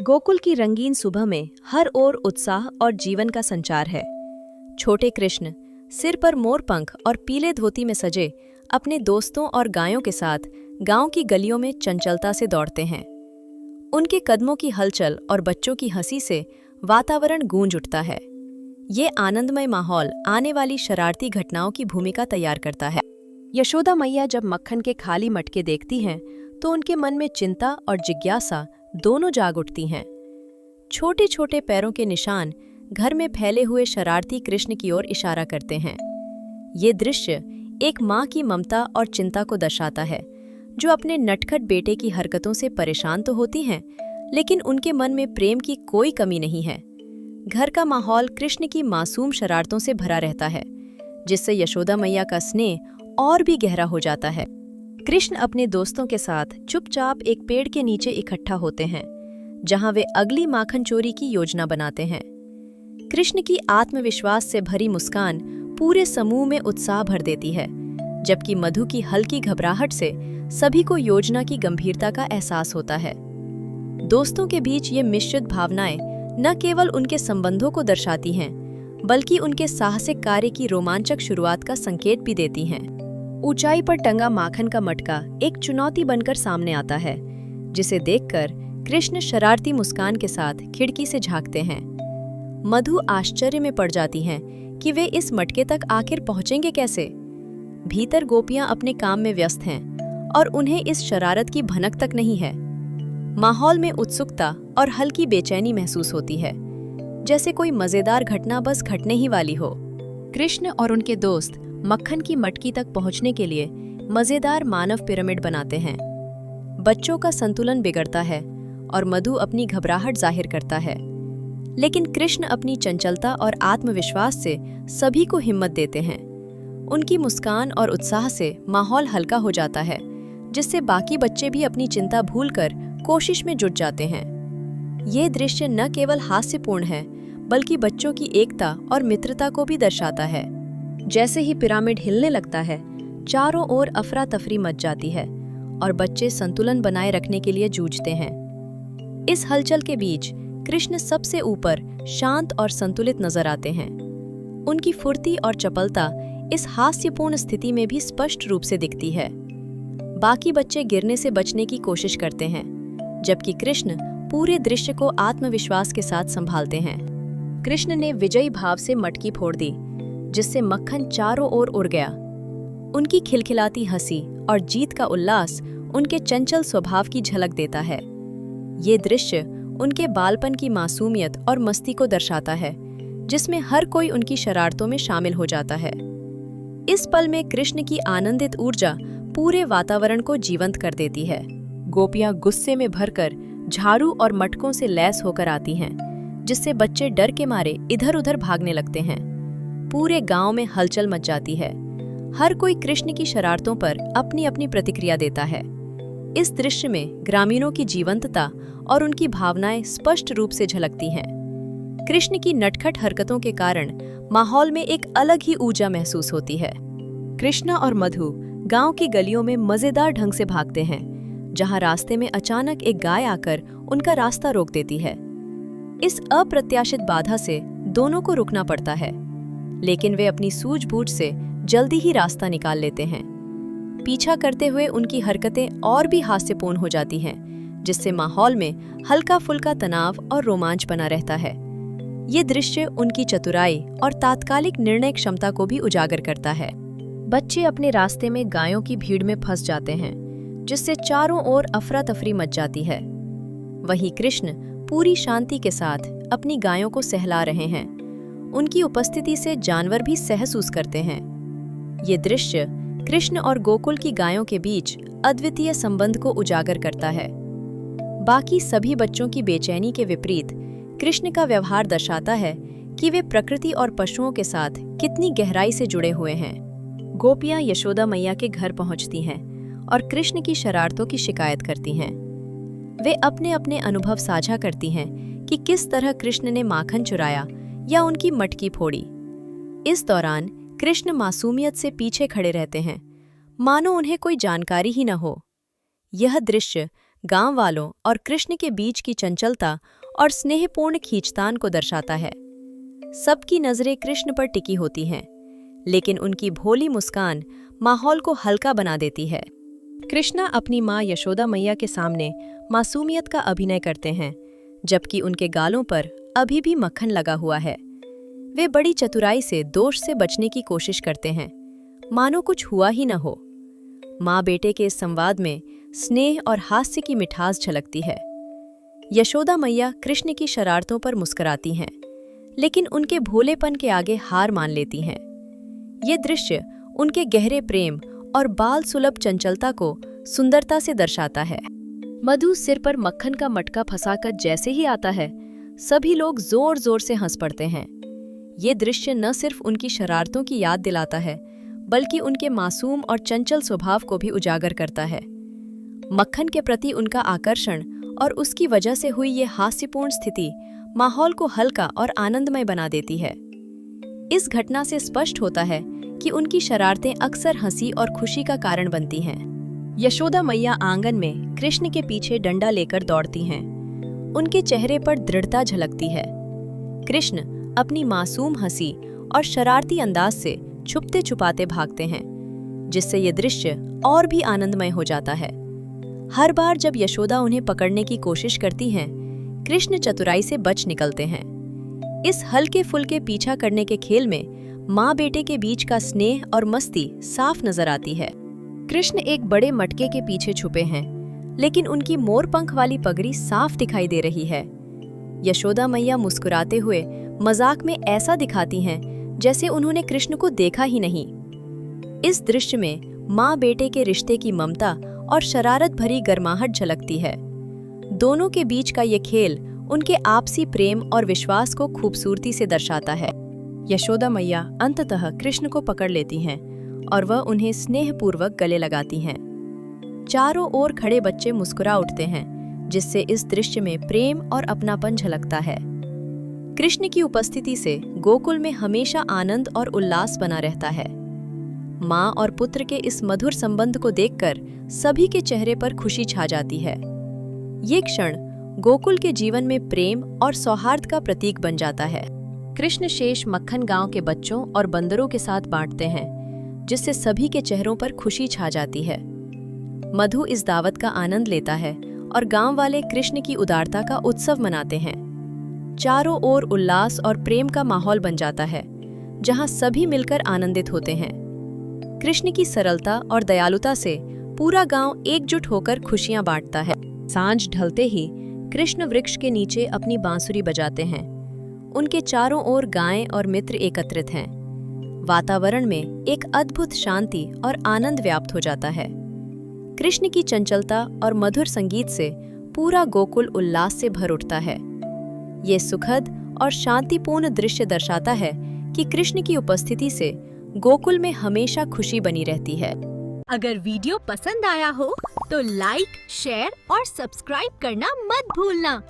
गोकुल की रंगीन सुबह में हर ओर उत्साह और जीवन का संचार है। छोटे कृष्ण सिर पर मोरपंख और पीले धोती में सजे अपने दोस्तों और गायों के साथ गांव की गलियों में चंचलता से दौड़ते हैं। उनके कदमों की हलचल और बच्चों की हंसी से वातावरण गूंज उठता है। ये आनंदमय माहौल आने वाली शरारती घटनाओं की भूमिका तैयार करता है। यशोदा मैया जब मक्खन के खाली मटके देखती हैं तो उनके मन में चिंता और जिज्ञासा दोनों जाग उठती हैं। छोटे छोटे पैरों के निशान घर में फैले हुए शरारती कृष्ण की ओर इशारा करते हैं। ये दृश्य एक माँ की ममता और चिंता को दर्शाता है, जो अपने नटखट बेटे की हरकतों से परेशान तो होती हैं, लेकिन उनके मन में प्रेम की कोई कमी नहीं है। घर का माहौल कृष्ण की मासूम शरारतों से भरा रहता है, जिससे यशोदा मैया का स्नेह और भी गहरा हो जाता है। कृष्ण अपने दोस्तों के साथ चुपचाप एक पेड़ के नीचे इकट्ठा होते हैं, जहां वे अगली माखन चोरी की योजना बनाते हैं। कृष्ण की आत्मविश्वास से भरी मुस्कान पूरे समूह में उत्साह भर देती है, जबकि मधु की हल्की घबराहट से सभी को योजना की गंभीरता का एहसास होता है। दोस्तों के बीच ये मिश्रित भावनाएं न केवल उनके संबंधों को दर्शाती हैं, बल्कि उनके साहसिक कार्य की रोमांचक शुरुआत का संकेत भी देती हैं। ऊंचाई पर टंगा माखन का मटका एक चुनौती बनकर सामने आता है, जिसे देखकर कृष्ण शरारती मुस्कान के साथ खिड़की से झांकते हैं। मधु आश्चर्य में पड़ जाती हैं कि वे इस मटके तक आखिर पहुंचेंगे कैसे। भीतर गोपियां अपने काम में व्यस्त हैं और उन्हें इस शरारत की भनक तक नहीं है। माहौल में उत्सुकता और हल्की बेचैनी महसूस होती है, जैसे कोई मजेदार घटना बस घटने ही वाली हो। कृष्ण और उनके दोस्त मक्खन की मटकी तक पहुंचने के लिए मजेदार मानव पिरामिड बनाते हैं। बच्चों का संतुलन बिगड़ता है और मधु अपनी घबराहट जाहिर करता है, लेकिन कृष्ण अपनी चंचलता और आत्मविश्वास से सभी को हिम्मत देते हैं। उनकी मुस्कान और उत्साह से माहौल हल्का हो जाता है, जिससे बाकी बच्चे भी अपनी चिंता भूलकर कोशिश में जुट जाते हैं। ये दृश्य न केवल हास्यपूर्ण है, बल्कि बच्चों की एकता और मित्रता को भी दर्शाता है। जैसे ही पिरामिड हिलने लगता है, चारों ओर अफरा तफरी मच जाती है और बच्चे संतुलन बनाए रखने के लिए जूझते हैं। इस हलचल के बीच कृष्ण सबसे ऊपर शांत और संतुलित नजर आते हैं। उनकी फुर्ती और चपलता इस हास्यपूर्ण स्थिति में भी स्पष्ट रूप से दिखती है। बाकी बच्चे गिरने से बचने की कोशिश करते हैं, जबकि कृष्ण पूरे दृश्य को आत्मविश्वास के साथ संभालते हैं। कृष्ण ने विजयी भाव से मटकी फोड़ दी, जिससे मक्खन चारों ओर उड़ गया। उनकी खिलखिलाती हंसी और जीत का उल्लास उनके चंचल स्वभाव की झलक देता है। ये दृश्य उनके बालपन की मासूमियत और मस्ती को दर्शाता है, जिसमें हर कोई उनकी शरारतों में शामिल हो जाता है। इस पल में कृष्ण की आनंदित ऊर्जा पूरे वातावरण को जीवंत कर देती है। गोपियां गुस्से में भरकर झाड़ू और मटकों से लैस होकर आती हैं, जिससे बच्चे डर के मारे इधर उधर भागने लगते हैं। पूरे गांव में हलचल मच जाती है। हर कोई कृष्ण की शरारतों पर अपनी अपनी प्रतिक्रिया देता है। इस दृश्य में ग्रामीणों की जीवंतता और उनकी भावनाएं स्पष्ट रूप से झलकती हैं। कृष्ण की नटखट हरकतों के कारण माहौल में एक अलग ही ऊर्जा महसूस होती है। कृष्ण और मधु गांव की गलियों में मजेदार ढंग से भागते हैं, जहां रास्ते में अचानक एक गाय आकर उनका रास्ता रोक देती है। इस अप्रत्याशित बाधा से दोनों को रुकना पड़ता है, लेकिन वे अपनी सूझबूझ से जल्दी ही रास्ता निकाल लेते हैं। पीछा करते हुए उनकी हरकतें और भी हास्यपूर्ण हो जाती हैं, जिससे माहौल में हल्का फुल्का तनाव और रोमांच बना रहता है। ये दृश्य उनकी चतुराई और तात्कालिक निर्णय क्षमता को भी उजागर करता है। बच्चे अपने रास्ते में गायों की भीड़ में फंस जाते हैं, जिससे चारों ओर अफरा तफरी मच जाती है। वहीं कृष्ण पूरी शांति के साथ अपनी गायों को सहला रहे हैं। उनकी उपस्थिति से जानवर भी सहसूस करते हैं। ये दृश्य कृष्ण और गोकुल की गायों के बीच अद्वितीय संबंध को उजागर करता है। बाकी सभी बच्चों की बेचैनी के विपरीत कृष्ण का व्यवहार दर्शाता है कि वे प्रकृति और पशुओं के साथ कितनी गहराई से जुड़े हुए हैं। गोपियां यशोदा मैया के घर पहुंचती हैं और कृष्ण की शरारतों की शिकायत करती हैं। वे अपने अपने अनुभव साझा करती हैं कि किस तरह कृष्ण ने माखन चुराया या उनकी मटकी फोड़ी। इस दौरान कृष्ण मासूमियत से पीछे खड़े रहते हैं, मानो उन्हें कोई जानकारी ही न हो। यह दृश्य गांव वालों और कृष्ण के बीच की चंचलता और स्नेहपूर्ण खींचतान को दर्शाता है। सबकी नजरें कृष्ण पर टिकी होती हैं, लेकिन उनकी भोली मुस्कान माहौल को हल्का बना देती है। कृष्णा अपनी माँ यशोदा मैया के सामने मासूमियत का अभिनय करते हैं, जबकि उनके गालों पर अभी भी मक्खन लगा हुआ है। वे बड़ी चतुराई से दोष से बचने की कोशिश करते हैं, मानो कुछ हुआ ही न हो। माँ बेटे के इस संवाद में स्नेह और हास्य की मिठास झलकती है। यशोदा मैया कृष्ण की शरारतों पर मुस्कुराती हैं, लेकिन उनके भोलेपन के आगे हार मान लेती हैं। ये दृश्य उनके गहरे प्रेम और बाल सुलभ चंचलता को सुंदरता से दर्शाता है। मधु सिर पर मक्खन का मटका फंसाकर जैसे ही आता है, सभी लोग जोर जोर से हंस पड़ते हैं। ये दृश्य न सिर्फ उनकी शरारतों की याद दिलाता है, बल्कि उनके मासूम और चंचल स्वभाव को भी उजागर करता है। मक्खन के प्रति उनका आकर्षण और उसकी वजह से हुई ये हास्यपूर्ण स्थिति माहौल को हल्का और आनंदमय बना देती है। इस घटना से स्पष्ट होता है कि उनकी शरारतें अक्सर हंसी और खुशी का कारण बनती हैं। यशोदा मैया आंगन में कृष्ण के पीछे डंडा लेकर दौड़ती हैं। उनके चेहरे पर दृढ़ता झलकती है। कृष्ण अपनी मासूम हंसी और शरारती अंदाज से छुपते छुपाते भागते हैं, जिससे ये दृश्य और भी आनंदमय हो जाता है। हर बार जब यशोदा उन्हें पकड़ने की कोशिश करती हैं, कृष्ण चतुराई से बच निकलते हैं। इस हल्के फुल्के पीछा करने के खेल में माँ बेटे के बीच का स्नेह और मस्ती साफ नजर आती है। कृष्ण एक बड़े मटके के पीछे छुपे हैं, लेकिन उनकी मोरपंख वाली पगड़ी साफ दिखाई दे रही है। यशोदा मैया मुस्कुराते हुए मजाक में ऐसा दिखाती हैं जैसे उन्होंने कृष्ण को देखा ही नहीं। इस दृश्य में माँ बेटे के रिश्ते की ममता और शरारत भरी गर्माहट झलकती है। दोनों के बीच का ये खेल उनके आपसी प्रेम और विश्वास को खूबसूरती से दर्शाता है। यशोदा मैया अंततः कृष्ण को पकड़ लेती हैं और वह उन्हें स्नेहपूर्वक गले लगाती हैं। चारों ओर खड़े बच्चे मुस्कुरा उठते हैं, जिससे इस दृश्य में प्रेम और अपनापन झलकता है। कृष्ण की उपस्थिति से गोकुल में हमेशा आनंद और उल्लास बना रहता है। माँ और पुत्र के इस मधुर संबंध को देखकर सभी के चेहरे पर खुशी छा जाती है। ये क्षण गोकुल के जीवन में प्रेम और सौहार्द का प्रतीक बन जाता है। कृष्ण शेष मक्खन गांव के बच्चों और बंदरों के साथ बांटते हैं, जिससे सभी के चेहरों पर खुशी छा जाती है। मधु इस दावत का आनंद लेता है और गांव वाले कृष्ण की उदारता का उत्सव मनाते हैं। चारों ओर उल्लास और प्रेम का माहौल बन जाता है, जहां सभी मिलकर आनंदित होते हैं। कृष्ण की सरलता और दयालुता से पूरा गांव एकजुट होकर खुशियां बांटता है। सांझ ढलते ही कृष्ण वृक्ष के नीचे अपनी बांसुरी बजाते हैं। उनके चारों ओर गायें और मित्र एकत्रित हैं। वातावरण में एक अद्भुत शांति और आनंद व्याप्त हो जाता है। कृष्ण की चंचलता और मधुर संगीत से पूरा गोकुल उल्लास से भर उठता है। ये सुखद और शांतिपूर्ण दृश्य दर्शाता है कि कृष्ण की उपस्थिति से गोकुल में हमेशा खुशी बनी रहती है। अगर वीडियो पसंद आया हो तो लाइक, शेयर और सब्सक्राइब करना मत भूलना।